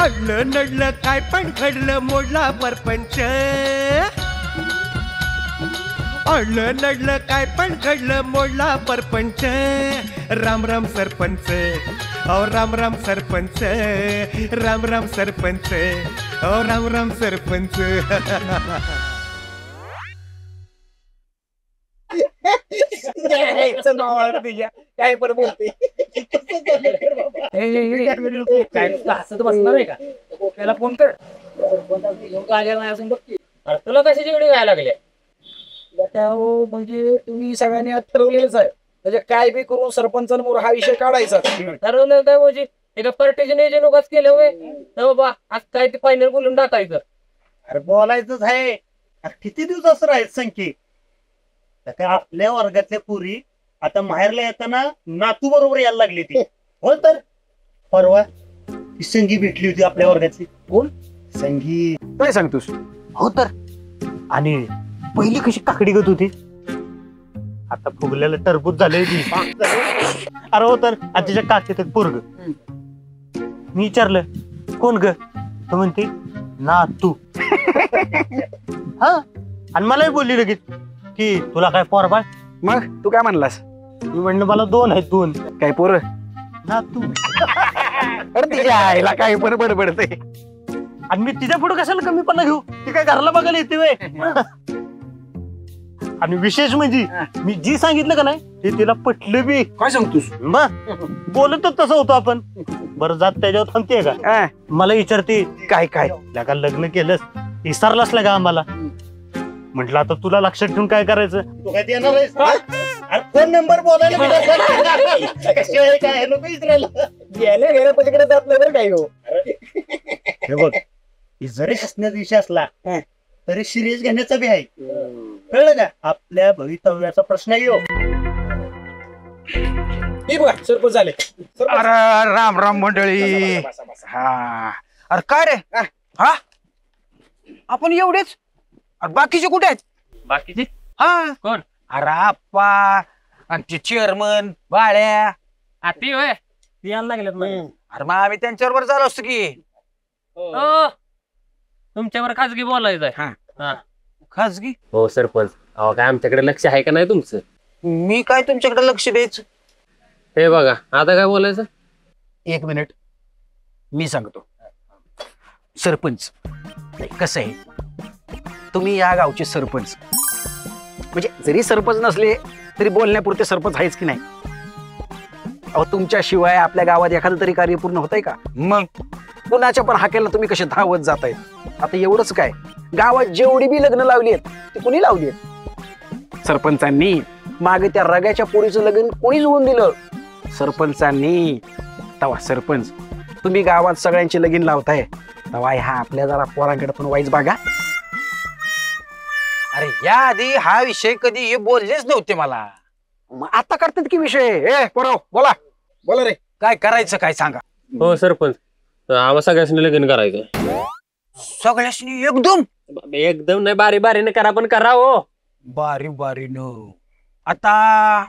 अडलं नडलं काय पण घडलं मोडला परपंच अडलं नडलं काय पण घडलं मोडला परपंच राम राम सरपंच ओ राम राम सरपंच राम राम सरपंच ओ राम राम सरपंच काय पण बोलते बसणार आहे का त्याला फोन कर तुला कशाची वेळी व्हायला लागले म्हणजे तुम्ही सगळ्यांनी आज ठरवलेलंच आहे म्हणजे काय बी करून सरपंचांवर हा विषय काढायचा ठरवलं काय म्हणजे एका पार्टीचे नियोजन उगाच केलं होय बाबा आज काय ते फायनल बोलून टाकायचं अरे बोलायचंच आहे किती दिवस असं राहायचं संख्ये काय आपल्या वर्गातल्या पुरी आता माहेरला येताना नातू बरोबर यायला लागली ती हो तर परवा ती संगी भेटली होती आपल्या वर्गातली कोण संगी काय सांगतोस हो तर आणि पहिली कशी काकडी गत होती आता फुगलेलं टरबूज झालंय ती अरे हो तर तिच्या काकीत पोरग मी विचारलं कोण ग तो म्हणते नातू हा आणि मलाही बोलली लगेच की तुला काय पोर बाळ मग तू काय म्हणलास मी म्हणलं मला 2 आहेत 2 काय पोर नातू अरे तिच्या आईला काय पण बडबडते आणि मी तिच्या पुढे कशाला कमीपणा घेऊ ती काय घराला बघायला येते वे आणि विशेष म्हणजे मी जी सांगितलं का नाही ते तिला पटलं बी काय सांगतोस बोलतच तसं होतो आपण बरं जात त्याच्यावर थांबते का मला विचारते काय काय का लग्न केलंस विसरलास का आम्हाला म्हटलं आता तुला लक्षात ठेवून काय करायचं तू काय देणार फोन नंबर बोलायला काय नको विचारायला गेल्या गेल्या पलीकडे जात नाही काय हो हे बघ जरी हसण्याचा विषय असला तरी सिरियस घेण्याचा बी आहे कळलं का आपल्या भवितव्याचा प्रश्न येऊ सरपंच झाले अरे राम राम मंडळी हा अरे काय रे हा आपण एवढेच अरे बाकीचे कुठे आहेत बाकीचे हा कोण अरे आप्पा आणि ते चेअरमन बाळ्या ती होय ती यायला लागल्यात अरे मग आम्ही त्यांच्याबरोबर झालो असतो की तुमच्यावर खाजगी बोलायचंय हा खाजगी हो सरपंच अहो काय आमच्याकडे लक्ष आहे का नाही तुमचं मी काय तुमच्याकडे लक्ष द्यायचं हे बघा आता काय बोलायचं 1 मिनिट मी सांगतो सरपंच कसं आहे तुम्ही या गावचे सरपंच म्हणजे जरी सरपंच नसले तरी बोलण्यापुरते सरपंच आहेच की नाही अहो तुमच्याशिवाय आपल्या गावात एखादं तरी कार्य पूर्ण होत आहे का मग कुणाच्या पण हाकेला तुम्ही कसे धावत जाताय आता एवढंच काय गावात जेवढी बी लग्न लावली आहेत ती कुणी लावली आहेत सरपंचांनी मागे त्या रग्याच्या पोरीचं लग्न कोणी जुळून दिलं सरपंचांनी तवा सरपंच तुम्ही गावात सगळ्यांची लगीन लावताय तवा ह्या आपल्या जरा पोरांकडे पण वाईज बघा अरे या आधी हा विषय कधी हे बोललेच नव्हते मला आता करतात की विषय पोराव बोला बोला रे काय करायचं काय सांगा हो सरपंच आम्हाला सगळ्यांनी लग्न करायचं सगळ्यांनी एकदम एकदम नाही बारी बारीने करा पण करा हो बारी बारीनं आता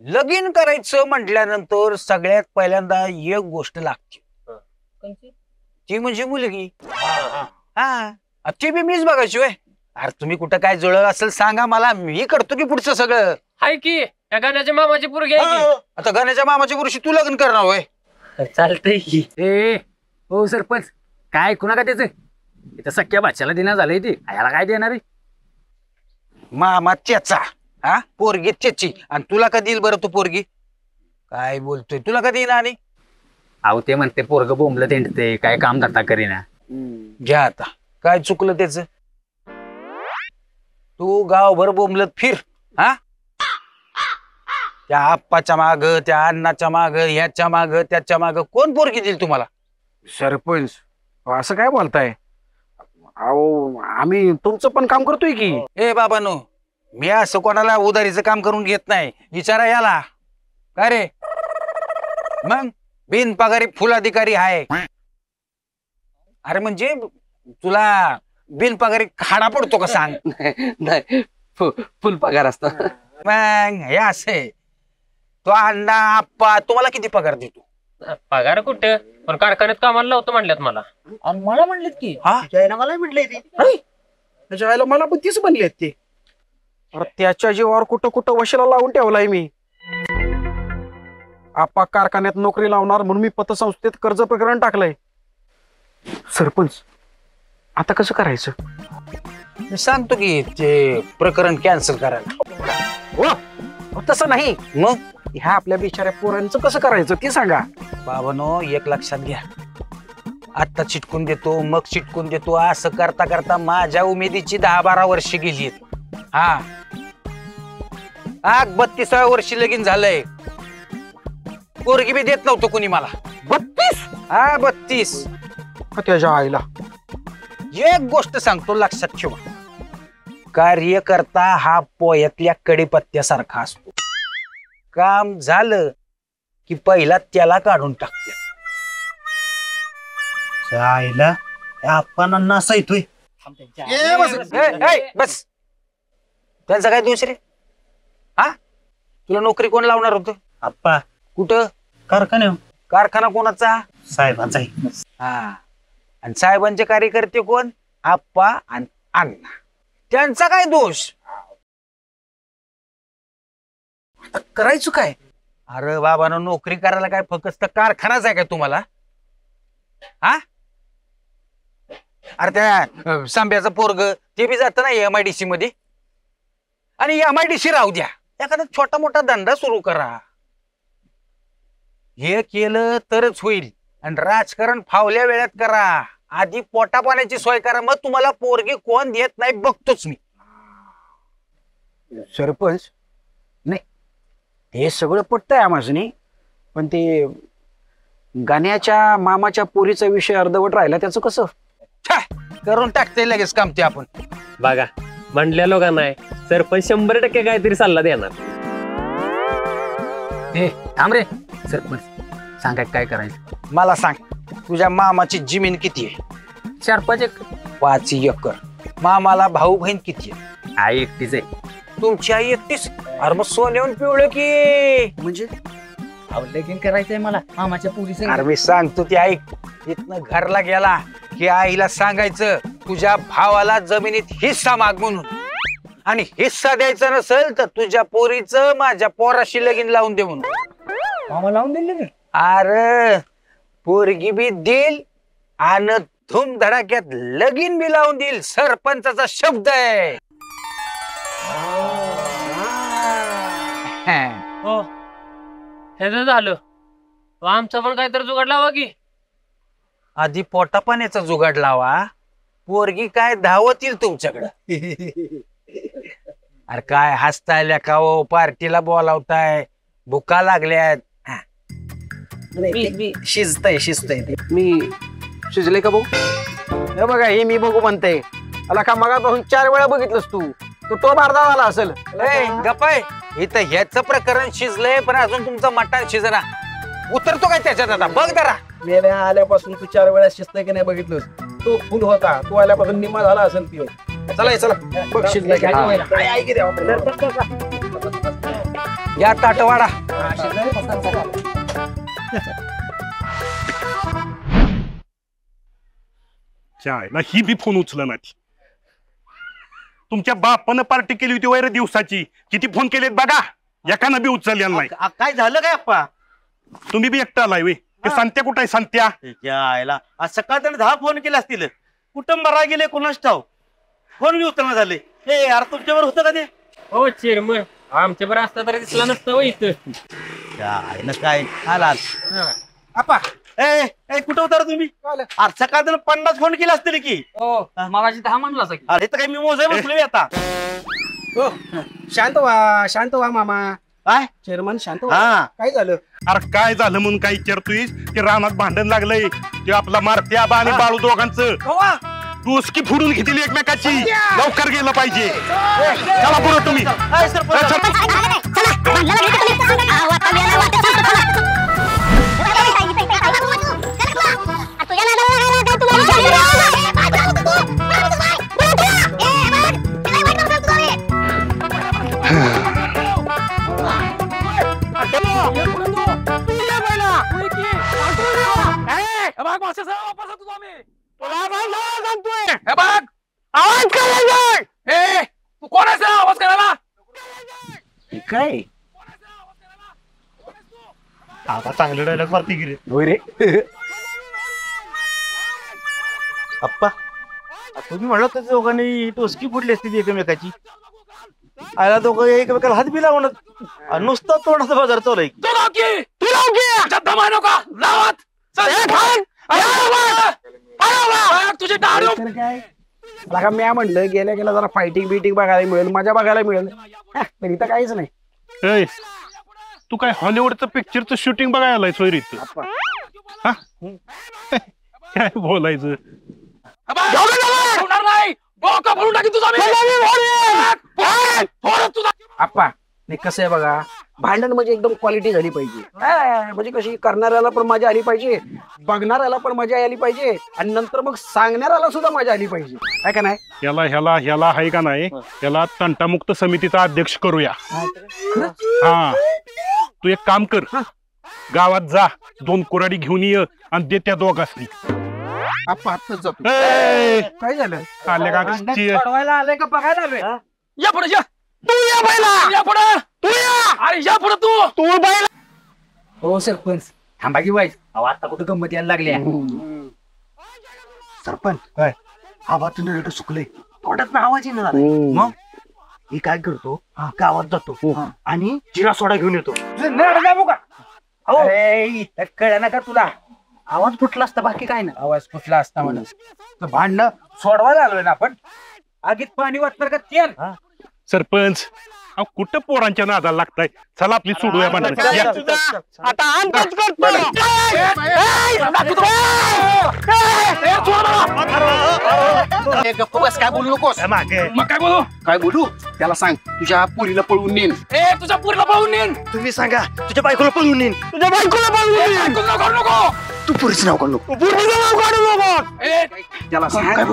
लगीन करायचं म्हटल्यानंतर सगळ्यात पहिल्यांदा एक गोष्ट लागते ती म्हणजे मुलगी हा ती बी मीच बघायची होय अरे तुम्ही कुठं काय जुळलं असेल सांगा मला मी करतो की पुढचं सगळं हाय की या गाण्याच्या मामाची पोरगी आहे की आता गाण्याच्या मामाच्या पुरुषी तू लग्न करणार होय चालतंय की हो सरपंच काय कुणा का त्याच इथं सख्या बादशाला देणार झालंय ते याला काय देणार आहे मामा त्याचा हा पोरगी त्याची आणि तुला का देईल बरं तू पोरगी काय बोलतोय तुला का देईन आणि अहो ते म्हणते पोरग बोंबलं तेंडते काय काम धंदा करीना घ्या आता काय चुकलं त्याच तू गावभर बोंबलत फिर हा त्या आप्पाच्या माग त्या अण्णाच्या माग ह्याच्या माग त्याच्या माग कोण पोरगी देईल तुम्हाला सरपंच असं काय बोलताय अहो आम्ही तुमचं पण काम करतोय की ए बाबानो मी असं कोणाला उधारीचं काम करून घेत नाही विचारा याला काय रे मग बिनपगारी फुल अधिकारी आहे अरे म्हणजे तुला बिनपगारी खाडा पडतो का सांग नाही फुल पगार असतो मग हे असे तो अण्णा आप्पा तुम्हाला किती पगार देतो पगार कुठे पण कारखान्यात कामाला लावतो म्हणल्यात मला. आणि मला म्हणलेत की मला म्हटलंय ती त्याच्या आईला मला पण तीच बनली ते. अरे त्याच्या जीवावर कुठं कुठं वशिला लावून ठेवलाय मी. आपा कारखान्यात नोकरी लावणार म्हणून मी पतसंस्थेत कर्ज प्रकरण टाकलंय. सरपंच आता कसं करायचं? मी सांगतो की ते प्रकरण कॅन्सल करायला. हो तसं नाही, मग ह्या आपल्या बिचाऱ्या पोरांचं कसं करायचं ते सांगा. बाबानो एक लक्षात घ्या, आता चिटकून देतो मग चिटकून देतो असं करता करता माझ्या उमेदीची 10-12 वर्ष गेली. हा 32व्या वर्षी लगीन झालंय. पोरगी बी देत नव्हतं कुणी मला. 32? हा 32. त्याच्या आईला एक गोष्ट सांगतो लक्षात ठेवा, कार्यकर्ता हा पोयातल्या कडीपत्त्यासारखा असतो. काम झालं की पहिला त्याला काढून टाकते. आईला आपण असा येतोय. बस त्यांचा काय दोष रे? हा तुला नोकरी कोण लावणार होतं? आप्पा कुठं? कारखान्यावर. कारखाना कोणाचा? साहेबांचा आहे. हा आणि साहेबांचे कार्यकर्ते कोण? आप्पा आणि अण्णा. त्यांचा काय दोष? करायचं काय? अरे बाबांनो नोकरी करायला काय फक्त कारखानाच आहे काय तुम्हाला? हा अरे त्या सांब्याचं पोरग ते बी जात ना MIDC मध्ये. आणि MIDC राहू द्या, एखादा छोटा मोठा धंदा सुरू करा. हे केलं तरच होईल. आणि राजकारण फावल्या वेळात करा. आधी पोटा पाण्याची सोय करा, मग तुम्हाला पोरगी कोण देत नाही बघतोच मी. सरपंच नाही हे सगळं पटतंय आम्हासनी, पण ते गाण्याच्या मामाच्या पोरीचा विषय अर्धवट राहिला त्याचं कसं? छा, करून टाकते लगेच काम ते आपण. बघा म्हणल्या लोकांना नाही सरपंच 100% काहीतरी सल्ला देणार. हे थांब रे सरपंच, सांगाय काय करायचं मला सांग. तुझ्या मामाची जमीन किती आहे? 4-5 एकर. 5 एकर. मामाला भाऊ बहीण किती आहे? आई एकटीच आहे. तुमची आई एकटीच? अरे मग सोन्याहून पिवळं की म्हणजे लगीन करायचंय मला मामाच्या पुरीचं. अरे मी सांगतो ते ऐक. इथनं घरला गेला की आईला सांगायचं तुझ्या भावाला जमिनीत हिस्सा माग म्हणून. आणि हिस्सा द्यायचा नसेल तर तुझ्या पोरीचं माझ्या पोराशी लगीन लावून दे म्हणून. मामा लावून दिले. अरे पोरगी बी देईल आणि धूमधडाक्यात लगीन बी लावून देईल. सरपंचाचा शब्द आहे. हो हे तर झालं. आमचं पण काहीतरी जुगाड लावा की. आधी पोटा पाण्याचा जुगाड लावा. पोरगी काय धावत येईल तुमच्याकडं. अरे काय हसताय का हो? पार्टीला बोलावताय, भुका लागल्यात. शिजतय मी शिजले का भाऊ? हे बघा हे मी बघू म्हणते. अला का मगापासून 4 वेळा बघितलंस तू. तो टोप अर्धा झाला असेल. गपाय इथं ह्याचं प्रकरण शिजलंय पण अजून तुमचं मटण शिजना. उतरतो काय त्याच्यात आता बघ जरा. मेल्या आल्यापासून तू 4 वेळा शिजतय की नाही बघितलंस. तो फुल होता, तो आल्यापासून निम्मा झाला असेल पिओ. चला बघ शिजलंय या ताटवाडा. चायला ही बी फोन उचल ना. तुमच्या बापानं पार्टी केली होती वैर दिवसाची. किती फोन केलेत बघा, एकानं बी उचललेला नाही. काय झालं काय अप्पा? तुम्ही बी एकटा आलाय वे. ते सांत्या कुठं आहे सांत्या? यायला आज सकाळ त्याने 10 फोन केले असतील. कुठं मरा गेले कोणाच ठाव. फोन बी उचलणं झाले. हे यार तुमच्यावर होतं का ते? हो चेअरमन आमच्या बरं असता तरी दिसला नसतं हो इथं. यायला काय आला आपा ए कुठं होता रे तुम्ही? आज सकाळ त्याने 50 फोन केले असतील की. हो मागाशी 10 म्हणला की. अरे तर काय मी मोजाय बसलोय आता. शांत व्हा मामा. काय चेअरमन शांत व्हा. हा काय झालं? अरे काय झालं म्हणून काय विचारतोय? ते रानात भांडण लागलंय. ते आपला मारते आबा आणि बाळू दोघांचं. डोसकी फोडून घेतली एकमेकाची. लवकर गेलं पाहिजे. चला पुढे तुम्ही. बघ माणसाचा वापर तुझा आम्ही तुला भांडणाला सांगतोय हे बघ आवाज करायचा ए तू कोण आहेस रे आवाज करायला हे काय आता चांगले डायलॉग मारती गिरे होय रे अप्पा तुम्ही म्हणलं तर दोघांनी टोचकी फुटली असती एकमेकाची आयला दोघं एकमेकाला हात बी लावणार नुसतं तोंडाचा बाजार चालू आहे तू लाव की दम आहे नका लावत तुझे दारू तर काय लगा म्या म्हणलं गेल्या गेल्या जरा फायटिंग बिटिंग बघायला मिळेल मजा बघायला मिळेल पण इथं काहीच नाही तू काय हॉलिवूडचं पिक्चरचं शूटिंग बघायला आलाय सोयरीत काय बोलायचं होणार नाही डोकं भरून टाकी तुझा तुझा आप्पा नाही कसं आहे बघा भांडण म्हणजे एकदम क्वालिटी झाली पाहिजे म्हणजे कशी करणाऱ्याला पण मजा आली पाहिजे बघणाऱ्याला पण मजा आली पाहिजे आणि नंतर मग सांगणाऱ्याला सुद्धा मजा आली पाहिजे काय का नाही ह्याला आहे का नाही याला तंटामुक्त समितीचा अध्यक्ष करूया हा तू एक काम कर गावात जा 2 कुऱ्हाडी घेऊन ये आणि दे त्या दोघांनी काय झालं आले का आलंय का बघायला आलोय या पुढे या तू या पहिला या पुढे तू या अरे या पुढे तू बैल हो सरपंच थांबा की वाईस आता कुठं गंमत यायला लागल्या सरपंच काय आवाज नरट सुकले तोंडात आवाज येणार मग मी काय करतो गावात जातो आणि जिरा सोडा घेऊन येतो कळ ना का तुला आवाज फुटला असता बाकी काय ना आवाज कुठला असता म्हणून भांडणं सोडवायला आलोय ना आपण आगीत पाणी वाटणार का तेल सरपंच अहो कुठं पोरांच्या नादाला लागताय चला आपली सोडूया आता अंतच करतो काय बोलू नकोस मग काय बोलू काय बोलू त्याला सांग तुझ्या पोरीला पळवून नेन ए तुझ्या पुरीला पळून नेन तुम्ही सांगा तुझ्या बायकोला पळून येईन तुझ्या बायकोला पळून नको तू पुरीचं नाव काढू नको ए त्याला सांग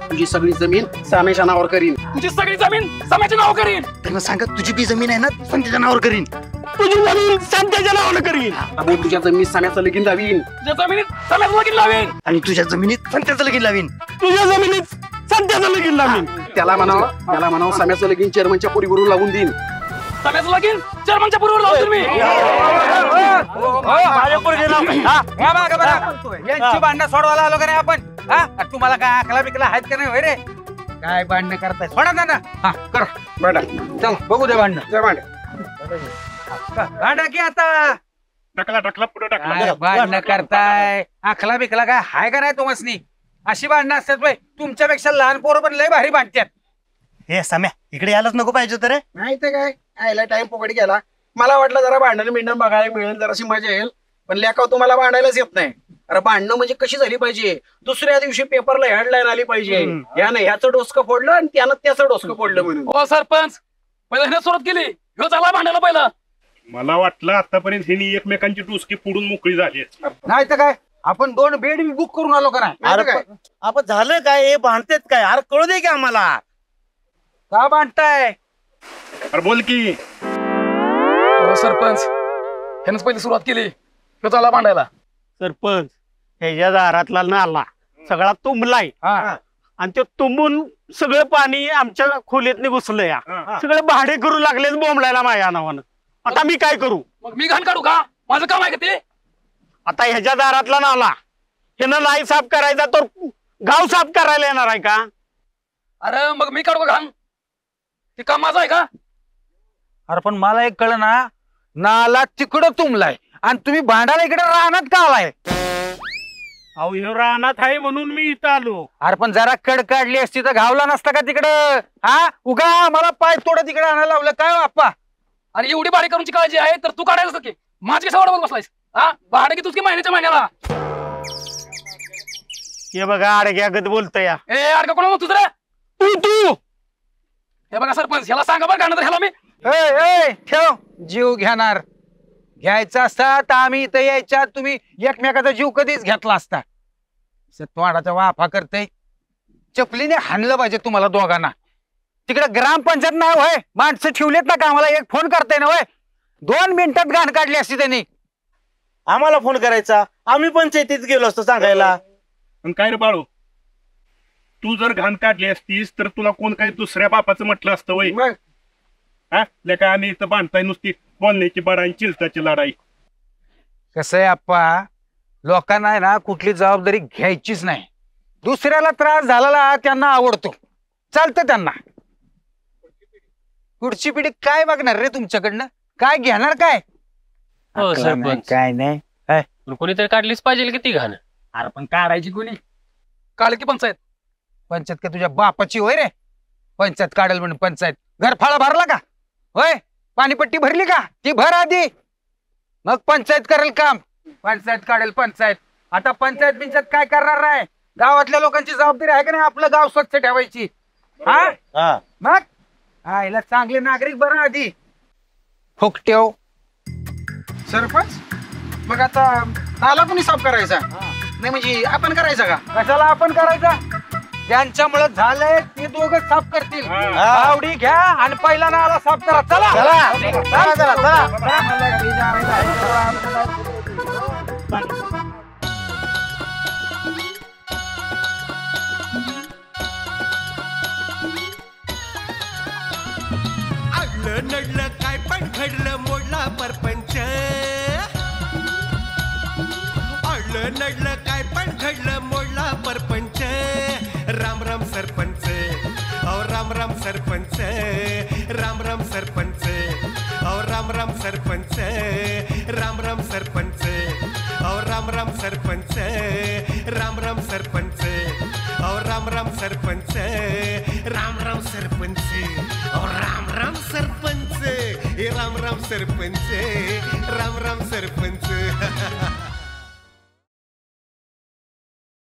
तुझी सगळी जमीन सामेच्या नावावर करीन तुझी सगळी जमीन समाजाच्या नाव करीन त्यांना सांगा तुझी बी जमीन आहे ना संध्याच्या नावावर करीन तुझी जमीन संध्याच्या नावावर करीन आणि तुझ्या जमिनीत साम्याचं लगीन लावीन तुझ्या जमिनीत समाजाचं लगीन लावेन आणि तुझ्या जमिनीत संत्याचं लगीन लावीन तुझ्या जमिनीत संत्याचं लगीन लावीन त्याला म्हणावं साम्याचं लगीन चेअरमनच्या पोरीवरून लावून देईन समाजाचं लगीन चेअरमनच्या पुरीवर लावतो मी यांची भांडणं सोडवायला आलो का नाही आपण तुम्हाला काय आकला बिकला आहेत का नाही होय रे काय भांडणं करताय सोडा ना हा कर चल बघू दे भांडणं भांडा की आता टाकला पुढे टाकला काय भांडणं करताय आखला बिकला काय हाय का नाही तुम्हासनी अशी भांडणं असतात बाई तुमच्यापेक्षा लहान पोरं पण लय भारी भांडतात हे सम्या इकडे यायलाच नको पाहिजे तर नाही तर काय आयला टाइम फुकट गेला मला वाटलं जरा भांडण बिंडण बघायला मिळेल जराशी मजा येईल पण लेखाव तुम्हाला भांडायलाच येत नाही अरे भांडणं म्हणजे कशी झाली पाहिजे दुसऱ्या दिवशी पेपरला हेडलाईन आली पाहिजे यानं ह्याचं डोसकं फोडलं आणि त्यानं त्याचं डोसकं फोडलं म्हणून हो सरपंच पहिला हिने सुरुवात केली ह्यो झाला भांडायला पहिला मला वाटलं आतापर्यंत हिनी एकमेकांची टुसकी पुढून मोकळी झाली नाही तर काय आपण 2 बेड बुक करून आलो का नाही अरे आपण झालं काय हे भांडतेत काय अरे कळू दे की आम्हाला का भांडताय अरे बोल की हो सरपंच ह्यानंच पहिली सुरुवात केली ह्यो झाला भांडायला सरपंच ह्याच्या दारातला नाला सगळा तुंबलाय आणि ते तुंबून सगळं पाणी आमच्या खोलीत घुसलंय सगळे भाडे करू लागलेच बोंबलायला माझ्या नावानं आता मी काय करू मग मी घाण काढू का माझं काम आहे का ते आता ह्याच्या दारातला नाला ह्यानं नाही साफ करायचा तर गाव साफ करायला येणार आहे का अरे मग मी काढू का घाण ते काम माझं आहे का अरे पण मला एक कळ ना नाला तिकडं तुंबलाय आणि तुम्ही भांडायला इकडे राहणार का आलाय अहो ह्यो रानात आहे म्हणून मी इथं आलो अरे पण जरा कड काढली असती तर घावला नसता का तिकडं हा उगा मला पाय तोडं तिकडे आणायला लावलं काय बाप्पा आणि एवढी बारीक करूनची काळजी आहे तर तू काढायला की माझी कशा वाढवत बसलायस हा भाडे की तुझी महिन्याच्या महिन्याला हे बघा अडग्यागत बोलतोय या ए अरे का कोणा तुझं रे तू हे बघा सरपंच ह्याला सांगा बरं का ह्याला मी ठेव जीव घेणार घ्यायचा असता तर आम्ही इथं यायच्या तुम्ही एकमेकाचा जीव कधीच घेतला असता तोंडाचा वाफा करते चपलीने हाणलं पाहिजे तुम्हाला दोघांना तिकडे ग्रामपंचायत नाही होय माणसं ठेवलेत ना का आम्हाला एक फोन करताय ना होय 2 मिनिटात घाण काढली असती त्यांनी आम्हाला फोन करायचा, आम्ही पंचायतीत गेलो असतो सांगायला. आणि काय रे बाळू, तू जर घाण काढली असतीस तर तुला कोण काही दुसऱ्या बापाचं म्हटलं असतं वय? मग हा लेका आणि इथं बांधताय नुसती बोलण्याची बडाई चिलताची लढाई. कसं आहे आप्पा, लोकांना आहे ना कुठली जबाबदारी घ्यायचीच नाही. दुसऱ्याला त्रास झालेला त्यांना आवडतो, चालतं त्यांना. पुढची पिढी काय बघणार रे तुमच्याकडनं? काय घेणार काय? हो अक्कल नाही, सरपंच, काय नाही. पण कोणीतरी काढलीच पाहिजे किती घाण. अरे पण काढायची कोणी? काढलं की पंचायत. पंचायत का तुझ्या बापाची होय रे? पंचायत काढेल म्हणून पंचायत. घर फाळा भरला का? होय, पाणीपट्टी भरली का? ती भर आधी, मग पंचायत करेल काम. पंचायत काढेल पंचायत. आता पंचायत बिंचायत काय करणार नाही. गावातल्या लोकांची जबाबदारी आहे का नाही आपलं गाव स्वच्छ ठेवायची? हा मग आईला चांगले नागरिक बरं आधी. फुकट्याव सरपंच. मग आता नाला कोणी साफ करायचा? नाही म्हणजे आपण करायचा का? कशाला आपण करायचा? ज्यांच्यामुळे झालंय ते दोघं साफ करतील. आवडी घ्या आणि पहिला नाला साफ करा. चला चला चला अडलं नडलं काय पण घडलं मोडला परपंच. अडलं नडलं काय पण घडलं मोडला परपंच. राम राम सरपंच, अहो राम राम सरपंच. राम राम सरपंच, अहो राम राम सरपंच. राम राम सरपंच, अहो राम राम सरपंच. राम राम सरपंच, अहो राम राम सरपंच. राम राम सरपंच, अहो राम राम सरपंच. राम राम सरपंच, राम राम सरपंच.